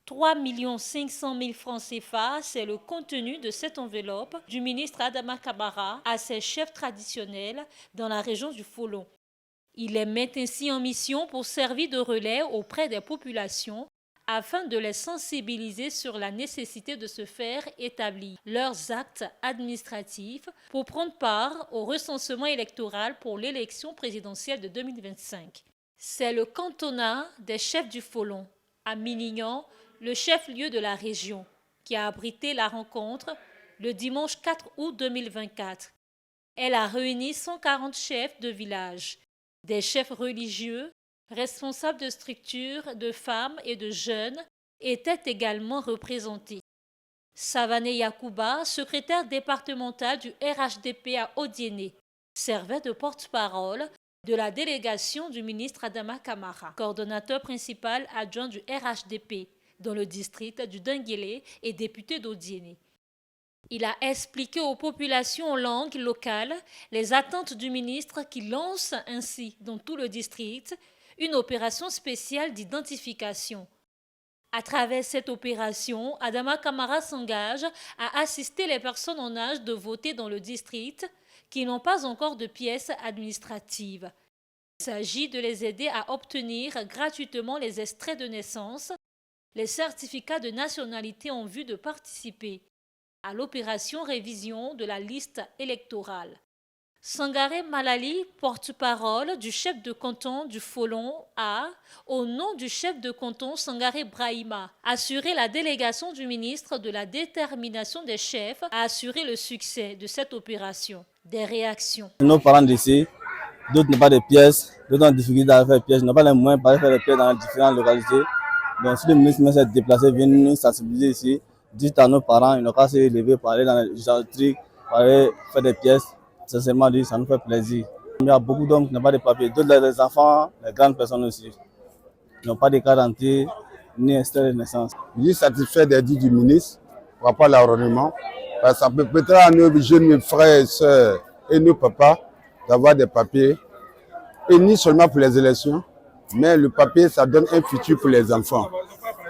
3 500 000 francs CFA, c'est le contenu de cette enveloppe du ministre Adama Kamara à ses chefs traditionnels dans la région du Folon. Il les met ainsi en mission pour servir de relais auprès des populations afin de les sensibiliser sur la nécessité de se faire établir leurs actes administratifs pour prendre part au recensement électoral pour l'élection présidentielle de 2025. C'est le cantonat des chefs du Folon, à Minignan, le chef-lieu de la région, qui a abrité la rencontre le dimanche 4 août 2024. Elle a réuni 140 chefs de village, des chefs religieux, responsables de structures, de femmes et de jeunes étaient également représentés. Savané Yakouba, secrétaire départemental du RHDP à Odiéné, servait de porte-parole de la délégation du ministre Adama Kamara, coordonnateur principal adjoint du RHDP dans le district du Denguélé et député d'Odiéné. Il a expliqué aux populations en langue locale les attentes du ministre qui lance ainsi dans tout le district une opération spéciale d'identification. À travers cette opération, Adama Kamara s'engage à assister les personnes en âge de voter dans le district qui n'ont pas encore de pièces administratives. Il s'agit de les aider à obtenir gratuitement les extraits de naissance, les certificats de nationalité en vue de participer à l'opération révision de la liste électorale. Sangaré Malali, porte-parole du chef de canton du Folon, a, au nom du chef de canton Sangaré Brahima, assuré la délégation du ministre de la détermination des chefs à assurer le succès de cette opération. Des réactions. Nos parents d'ici, d'autres n'ont pas de pièces, d'autres ont difficulté à faire des pièces, n'ont pas les moyens pour faire des pièces dans les différentes localités. Donc si le ministre s'est déplacé, vient nous sensibiliser ici, dites à nos parents, ils n'ont qu'à se lever pour aller dans les gendarmeries, pour aller faire des pièces. Sincèrement dit, ça nous fait plaisir. Il y a beaucoup d'hommes qui n'ont pas de papiers, d'autres les enfants, les grandes personnes aussi, n'ont pas de carte d'identité ni extrait de naissance. Je suis satisfait des dits du ministre par rapport à l'enrôlement. Ça peut permettre à nos jeunes frères et sœurs et nos papas d'avoir des papiers. Et ni seulement pour les élections, mais le papier, ça donne un futur pour les enfants.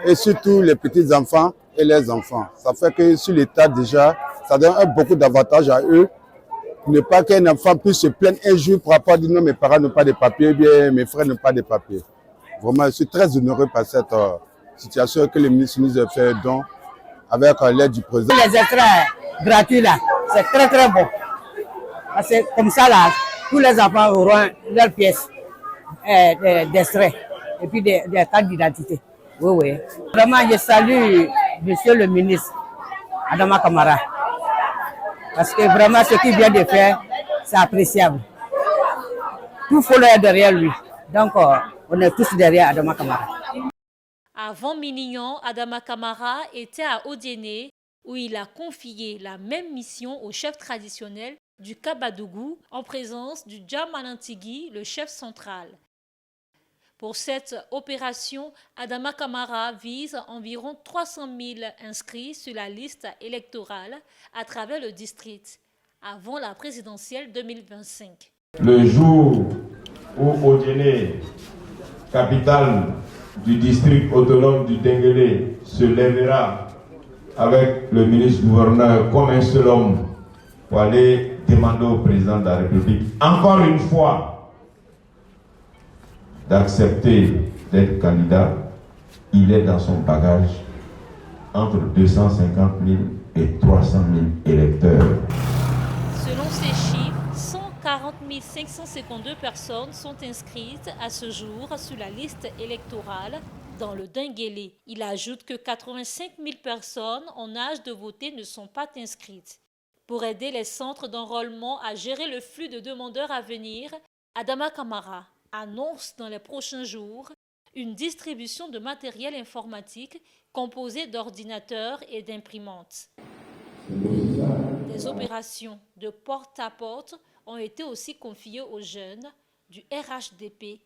Et surtout les petits-enfants et les enfants. Ça fait que sur l'État déjà, ça donne beaucoup d'avantages à eux. Ne pas qu'un enfant puisse se plaindre un jour pour rapport à dire non, mes parents n'ont pas de papiers, bien mes frères n'ont pas de papiers. Vraiment, je suis très honoré par cette situation que le ministre nous a fait don avec l'aide du président. Les extraits gratuits là, c'est très très bon. Parce que comme ça là, tous les enfants auront leurs pièces d'extrait et puis des cartes d'identité. Oui, oui. Vraiment, je salue monsieur le ministre Adama Kamara. Parce que vraiment, ce qu'il vient de faire, c'est appréciable. Tout faut l'être derrière lui. Donc, on est tous derrière Adama Kamara. Avant Minignan, Adama Kamara était à Odiéné où il a confié la même mission au chef traditionnel du Kabadougou en présence du Djamanantigui, le chef central. Pour cette opération, Adama Kamara vise environ 300 000 inscrits sur la liste électorale à travers le district avant la présidentielle 2025. Le jour où Odiéné, capitale du district autonome du Denguélé, se lèvera avec le ministre-gouverneur comme un seul homme pour aller demander au président de la République, encore une fois, d'accepter d'être candidat, il est dans son bagage entre 250 000 et 300 000 électeurs. Selon ces chiffres, 140 552 personnes sont inscrites à ce jour sur la liste électorale dans le Denguélé. Il ajoute que 85 000 personnes en âge de voter ne sont pas inscrites. Pour aider les centres d'enrôlement à gérer le flux de demandeurs à venir, Adama Kamara annonce dans les prochains jours une distribution de matériel informatique composé d'ordinateurs et d'imprimantes. Des opérations de porte-à-porte ont été aussi confiées aux jeunes du RHDP